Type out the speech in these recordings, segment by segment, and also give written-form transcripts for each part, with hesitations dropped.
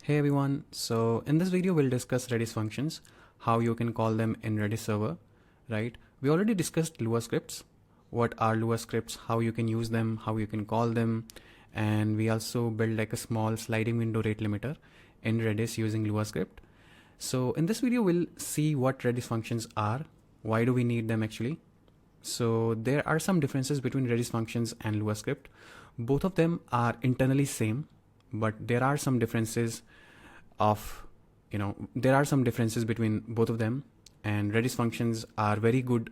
Hey everyone, so in this video we'll discuss Redis functions, how you can call them in Redis server, right? We already discussed Lua scripts, what are Lua scripts, how you can use them, how you can call them, and we also build like a small sliding window rate limiter in Redis using Lua script. So in this video we'll see what Redis functions are, why do we need them actually. So there are some differences between Redis functions and Lua script. Both of them are internally same, but there are some differences between both of them, and Redis functions are very good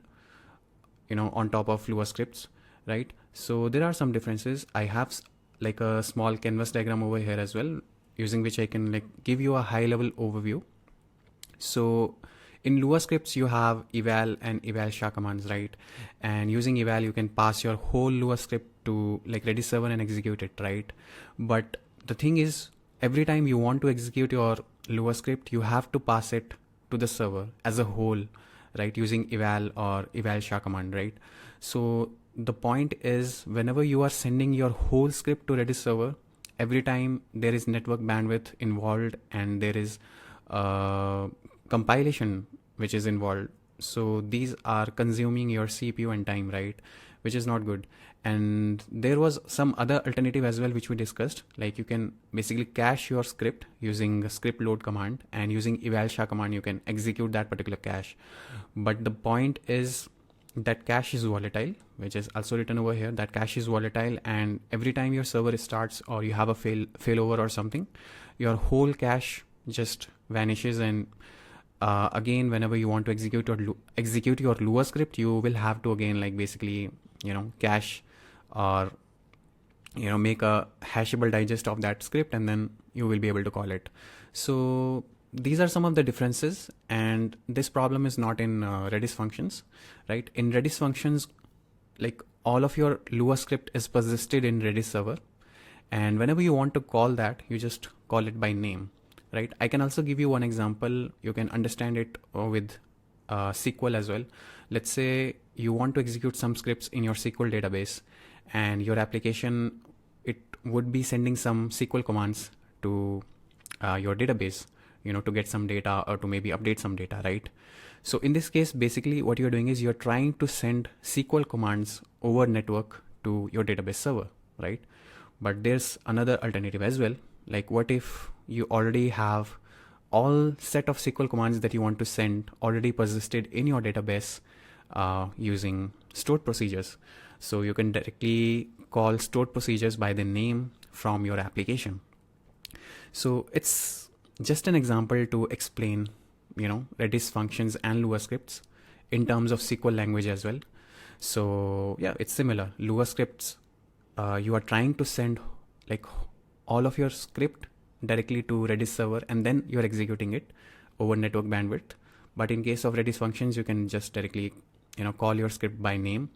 on top of Lua scripts, right? So there are some differences. I have like a small canvas diagram over here as well, using which I can like give you a high level overview. So in Lua scripts you have eval and eval sha commands, right? And using eval you can pass your whole Lua script to like Redis server and execute it, right? But the thing is, every time you want to execute your Lua script, you have to pass it to the server as a whole, right? Using eval or eval sha command, right? So the point is, whenever you are sending your whole script to Redis server, every time there is network bandwidth involved and there is compilation which is involved. So these are consuming your CPU and time, right? Which is not good. And there was some other alternative as well which we discussed, like you can basically cache your script using script load command, and using eval sha command you can execute that particular cache. But the point is that cache is volatile, which is also written over here, that cache is volatile, and every time your server starts or you have a failover or something, your whole cache just vanishes. And again, whenever you want to execute your Lua script, you will have to again like basically cache or make a hashable digest of that script, and then you will be able to call it. So these are some of the differences, and this problem is not in Redis functions, right? In Redis functions, like all of your Lua script is persisted in Redis server, and whenever you want to call that, you just call it by name, right? I can also give you one example. You can understand it with SQL as well. Let's say you want to execute some scripts in your SQL database, and your application, it would be sending some SQL commands to your database, to get some data or to maybe update some data, right? So in this case, basically what you're doing is you're trying to send SQL commands over network to your database server, right? But there's another alternative as well. Like what if you already have all set of SQL commands that you want to send already persisted in your database using stored procedures. So you can directly call stored procedures by the name from your application. So it's just an example to explain, Redis functions and Lua scripts in terms of SQL language as well. So yeah, it's similar. Lua scripts, you are trying to send like all of your script directly to Redis server, and then you're executing it over network bandwidth. But in case of Redis functions, you can just directly call your script by name,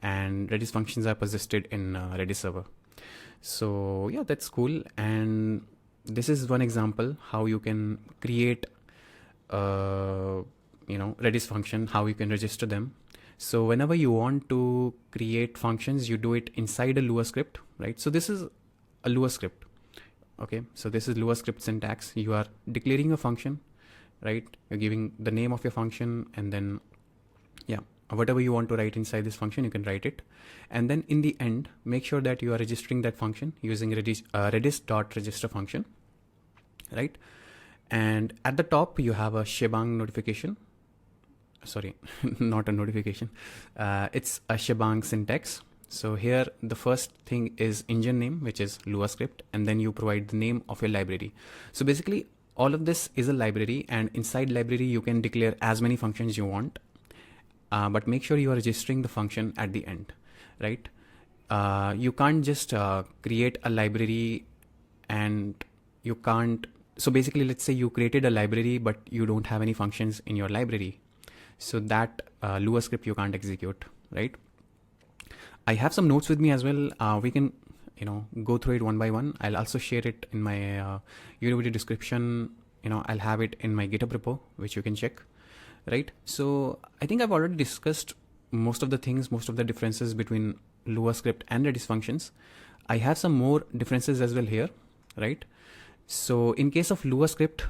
and Redis functions are persisted in Redis server. So yeah, that's cool. And this is one example how you can create Redis function, how you can register them. So whenever you want to create functions, you do it inside a Lua script, right? So this is a Lua script. Okay, so this is Lua script syntax. You are declaring a function, right? You're giving the name of your function, and then whatever you want to write inside this function, you can write it. And then in the end, make sure that you are registering that function using redis.register function, right? And at the top, you have a shebang notification. Sorry, not a notification. It's a shebang syntax. So here, the first thing is engine name, which is Lua script, and then you provide the name of your library. So basically, all of this is a library, and inside library, you can declare as many functions you want. But make sure you are registering the function at the end, right? You can't just create a library and you can't. So basically, let's say you created a library, but you don't have any functions in your library. So that Lua script you can't execute, right? I have some notes with me as well. We can, go through it one by one. I'll also share it in my YouTube video description. I'll have it in my GitHub repo, which you can check. Right, so I think I've already discussed most of the things, most of the differences between Lua script and Redis functions. I have some more differences as well here, right? So in case of Lua script,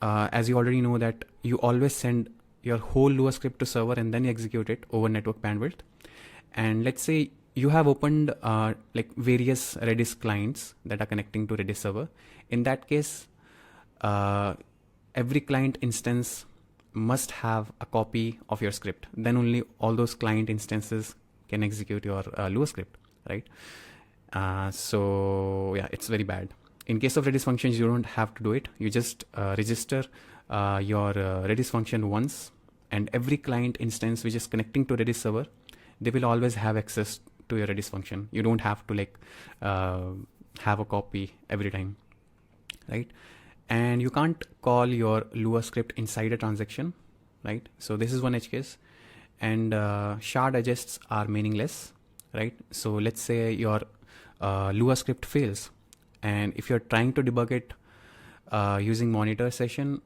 as you already know that you always send your whole Lua script to server and then you execute it over network bandwidth. And let's say you have opened like various Redis clients that are connecting to Redis server. In that case, every client instance must have a copy of your script. Then only all those client instances can execute your Lua script, right? So yeah, it's very bad. In case of Redis functions, you don't have to do it. You just register your Redis function once, and every client instance which is connecting to Redis server, they will always have access to your Redis function. You don't have to like have a copy every time, right? And you can't call your Lua script inside a transaction, right? So this is one edge case. And shard adjusts are meaningless, right? So let's say your Lua script fails, and if you're trying to debug it using monitor session,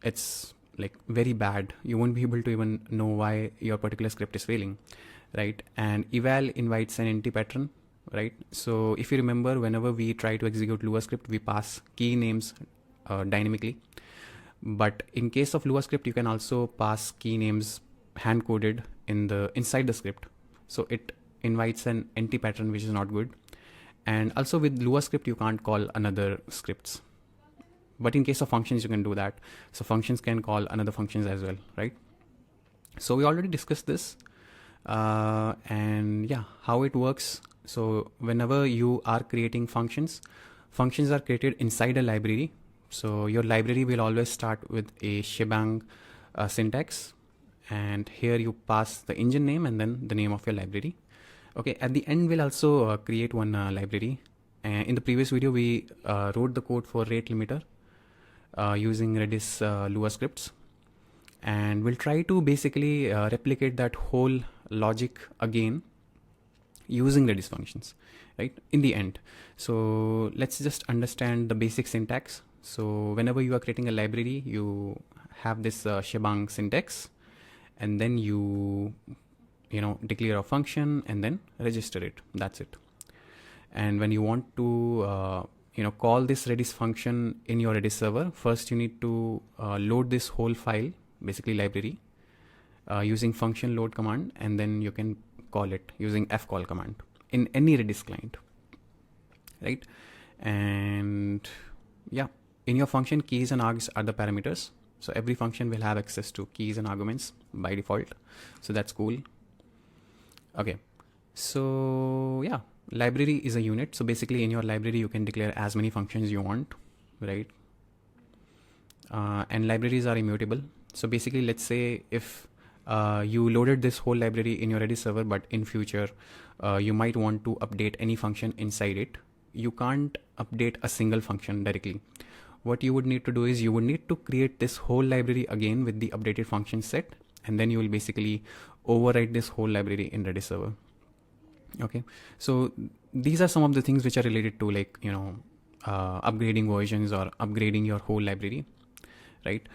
it's like very bad. You won't be able to even know why your particular script is failing, right? And eval invites an empty pattern, right? So if you remember, whenever we try to execute Lua script, we pass key names dynamically. But in case of Lua script, you can also pass key names hand coded inside the script. So it invites an empty pattern, which is not good. And also with Lua script, you can't call another scripts. But in case of functions, you can do that. So functions can call another functions as well, right? So we already discussed this. And yeah, how it works. So whenever you are creating functions are created inside a library. So your library will always start with a shebang syntax. And here you pass the engine name and then the name of your library. Okay, at the end, we'll also create one library. And in the previous video, we wrote the code for rate limiter using Redis Lua scripts. And we'll try to basically replicate that whole logic again using Redis functions, right? In the end. So let's just understand the basic syntax. So whenever you are creating a library, you have this shebang syntax, and then you declare a function and then register it. That's it. And when you want to call this Redis function in your Redis server, first you need to load this whole file, basically library, using function load command, and then you can call it using FCALL command in any Redis client, right? And yeah, in your function, keys and args are the parameters. So every function will have access to keys and arguments by default. So that's cool. Okay, so yeah, library is a unit. So basically in your library, you can declare as many functions you want, right? And libraries are immutable. So basically, let's say if you loaded this whole library in your Redis server, but in future, you might want to update any function inside it. You can't update a single function directly. What you would need to do is you would need to create this whole library again with the updated function set, and then you will basically overwrite this whole library in Redis server. Okay, so these are some of the things which are related to like upgrading versions or upgrading your whole library, right?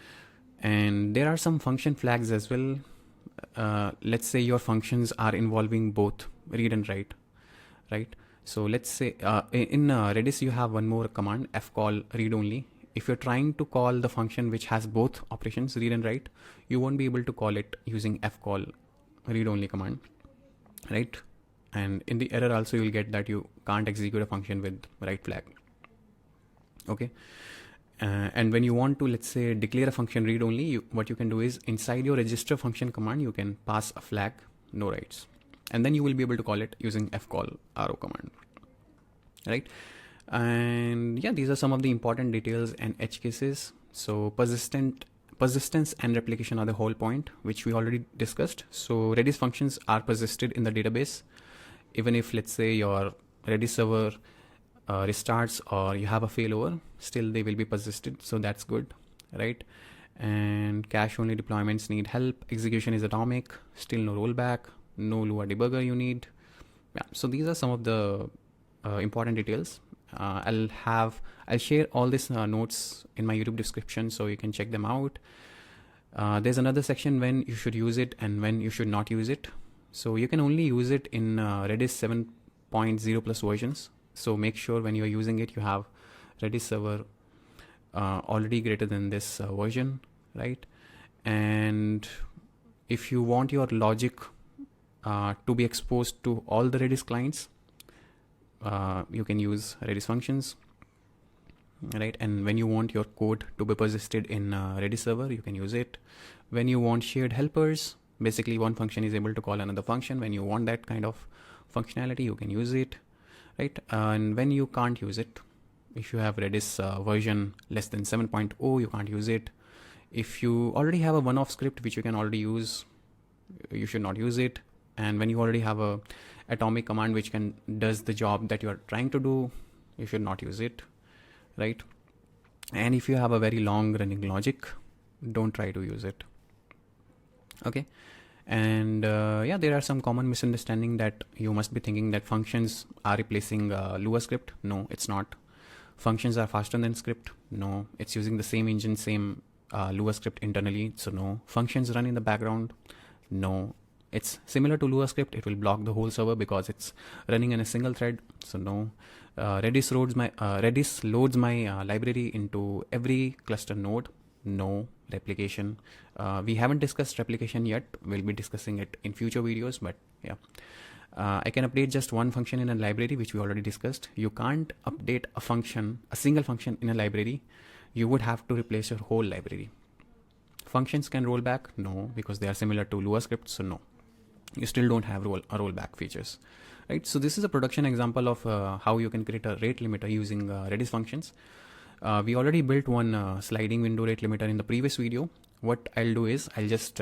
And there are some function flags as well. Let's say your functions are involving both read and write, right? So let's say in Redis you have one more command, fcall read only. If you're trying to call the function which has both operations, read and write, you won't be able to call it using fcall read only command, right? And in the error also you'll get that you can't execute a function with write flag. Okay. And when you want to, let's say, declare a function read only, what you can do is inside your register function command, you can pass a flag, no writes, and then you will be able to call it using fcall ro command, right? And yeah, these are some of the important details and edge cases. So persistence and replication are the whole point, which we already discussed. So Redis functions are persisted in the database, even if let's say your Redis server restarts or you have a failover, still they will be persisted. So that's good, right? And cache only deployments need help. Execution is atomic, still no rollback, no Lua debugger you need. Yeah, so these are some of the important details. I'll share all these notes in my YouTube description so you can check them out. There's another section when you should use it and when you should not use it. So you can only use it in Redis 7.0 plus versions. So make sure when you're using it, you have Redis server already greater than this version, right? And if you want your logic to be exposed to all the Redis clients, you can use Redis functions, right? And when you want your code to be persisted in Redis server, you can use it. When you want shared helpers, basically one function is able to call another function. When you want that kind of functionality, you can use it, right? And when you can't use it, if you have Redis version less than 7.0, you can't use it. If you already have a one-off script which you can already use, you should not use it. And when you already have a atomic command which does the job that you are trying to do, you should not use it, right? And if you have a very long running logic, don't try to use it. Okay. And yeah, there are some common misunderstanding that you must be thinking that functions are replacing Lua script. No, it's not. Functions are faster than script. No, it's using the same engine, same Lua script internally. So no. Functions run in the background. No. It's similar to Lua script. It will block the whole server because it's running in a single thread. So no. Redis loads my library into every cluster node. No. Replication. We haven't discussed replication yet. We'll be discussing it in future videos, but yeah. I can update just one function in a library, which we already discussed. You can't update a single function in a library. You would have to replace your whole library. Functions can roll back? No, because they are similar to Lua script, so no. You still don't have rollback features, right? So this is a production example of how you can create a rate limiter using Redis functions. We already built one sliding window rate limiter in the previous video. What I'll do is I'll just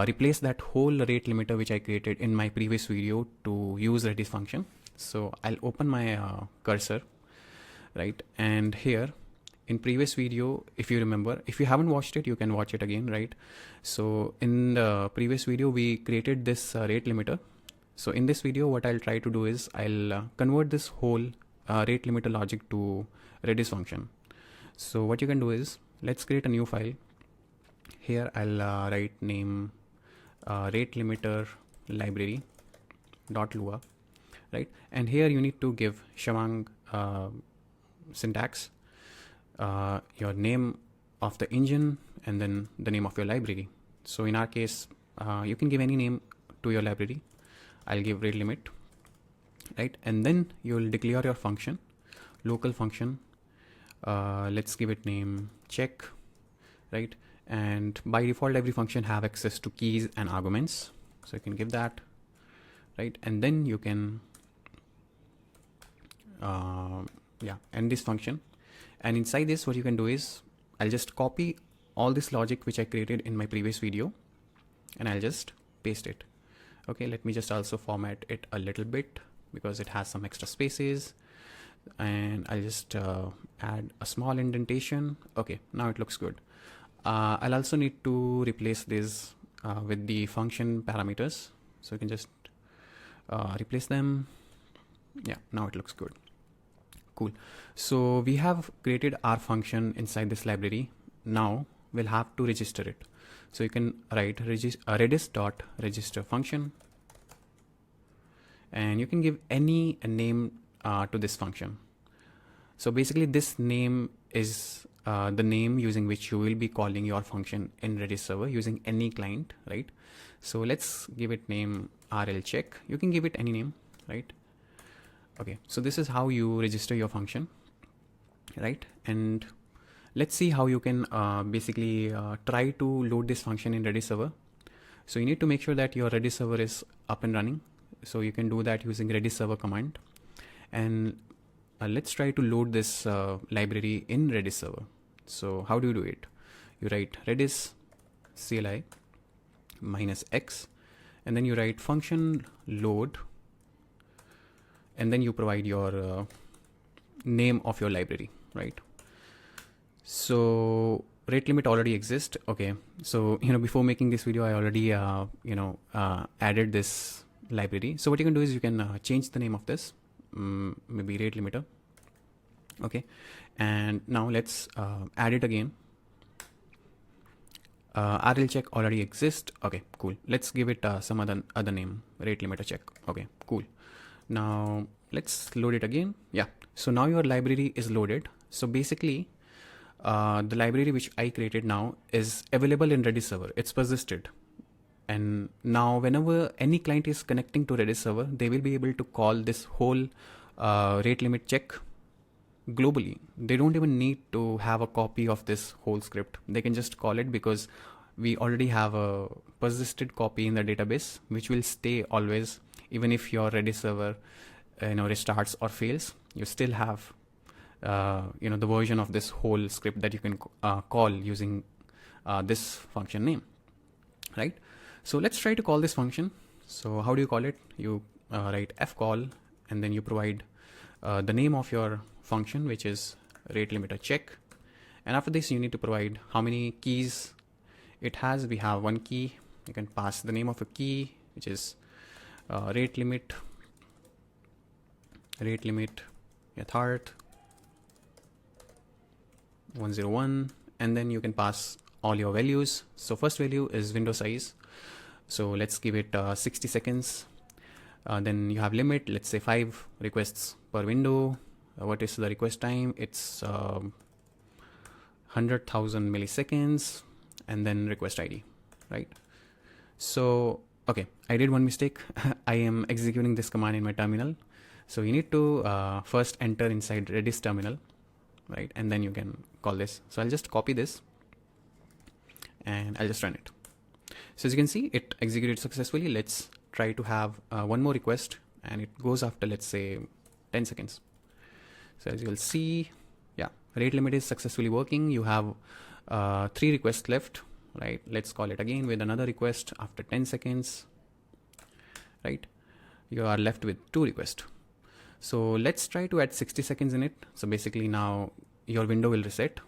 replace that whole rate limiter which I created in my previous video to use Redis function. So I'll open my cursor, right? And here in previous video, if you remember, if you haven't watched it, you can watch it again, right? So in the previous video, we created this rate limiter. So in this video, what I'll try to do is I'll convert this whole rate limiter logic to Redis function. So what you can do is let's create a new file. Here I'll write name rate limiter library .lua, right? And here you need to give shebang syntax, your name of the engine, and then the name of your library. So in our case, you can give any name to your library. I'll give rate limit, right? And then you'll declare your function, local function. Let's give it name check, right? And by default, every function have access to keys and arguments. So you can give that, right? And then you can, end this function. And inside this, what you can do is I'll just copy all this logic which I created in my previous video, and I'll just paste it. Okay, let me just also format it a little bit because it has some extra spaces, and I'll just add a small indentation. Okay, now it looks good. I'll also need to replace this with the function parameters. So you can just replace them. Yeah, now it looks good. Cool. So we have created our function inside this library. Now we'll have to register it. So you can write redis.register function, and you can give any name to this function. So basically this name is the name using which you will be calling your function in Redis server using any client, right? So let's give it name RL check. You can give it any name, right? Okay, so this is how you register your function, right? And let's see how you can basically try to load this function in Redis server. So you need to make sure that your Redis server is up and running. So you can do that using Redis server command. And let's try to load this library in Redis server. So how do you do it? You write Redis CLI -x, and then you write function load, and then you provide your name of your library, right? So rate limit already exists. Okay, so before making this video, I already added this library. So what you can do is you can change the name of this, maybe rate limiter. Okay, and now let's add it again. RL check already exists. Okay, cool. Let's give it some other name, rate limiter check. Okay, cool. Now let's load it again. Yeah, so now your library is loaded. So basically the library which I created now is available in Redis server. It's persisted. And now whenever any client is connecting to Redis server, they will be able to call this whole rate limit check globally. They don't even need to have a copy of this whole script. They can just call it because we already have a persisted copy in the database, which will stay always. Even if your Redis server restarts or fails, you still have the version of this whole script that you can call using this function name, right? So let's try to call this function. So how do you call it? You write FCALL, and then you provide the name of your function, which is rate limiter check. And after this, you need to provide how many keys it has. We have one key. You can pass the name of a key, which is rate limit method 101, and then you can pass all your values. So first value is window size. So let's give it 60 seconds. Then you have limit, let's say 5 requests per window. What is the request time? It's 100,000 milliseconds, and then request ID, right? So, okay, I did one mistake. I am executing this command in my terminal. So you need to first enter inside Redis terminal, right? And then you can call this. So I'll just copy this and I'll just run it. So as you can see, it executed successfully. Let's try to have one more request, and it goes after, let's say, 10 seconds. So as you'll see, yeah, rate limit is successfully working. You have 3 requests left, right? Let's call it again with another request after 10 seconds, right? You are left with 2 requests. So let's try to add 60 seconds in it. So basically now your window will reset.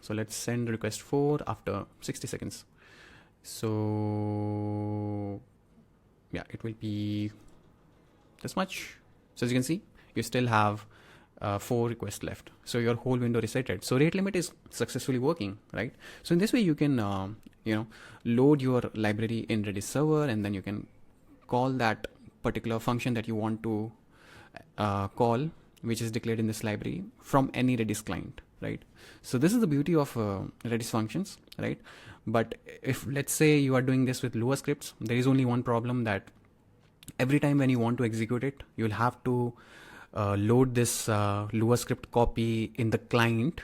So let's send request 4 after 60 seconds. So yeah, it will be this much. So as you can see, you still have 4 requests left. So your whole window resetted. So rate limit is successfully working, right? So in this way, you can load your library in Redis server, and then you can call that particular function that you want to call, which is declared in this library, from any Redis client, right? So this is the beauty of Redis functions, right? But if, let's say, you are doing this with Lua scripts, there is only one problem, that every time when you want to execute it, you'll have to load this Lua script copy in the client,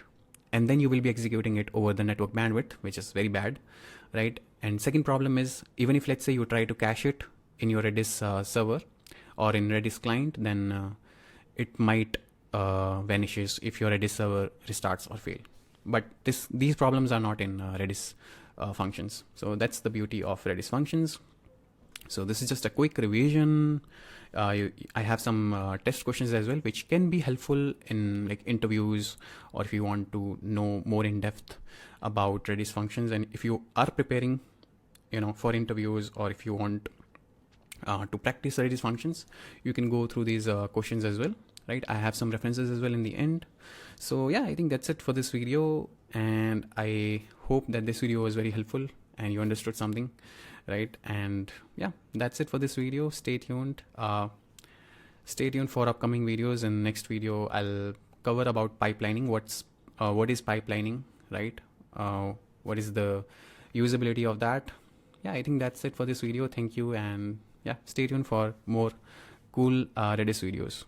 and then you will be executing it over the network bandwidth, which is very bad, right? And second problem is, even if, let's say, you try to cache it in your Redis server or in Redis client, then it might vanishes if your Redis server restarts or fail. But these problems are not in Redis functions. So that's the beauty of Redis functions. So this is just a quick revision. I have some test questions as well, which can be helpful in like interviews, or if you want to know more in depth about Redis functions. And if you are preparing, for interviews, or if you want to practice Redis functions, you can go through these questions as well, right? I have some references as well in the end. So yeah, I think that's it for this video, and I hope that this video was very helpful and you understood something, right? And yeah, that's it for this video. Stay tuned. Stay tuned for upcoming videos. In next video, I'll cover about pipelining. What is pipelining, right? What is the usability of that? Yeah, I think that's it for this video. Thank you, and yeah, stay tuned for more cool Redis videos.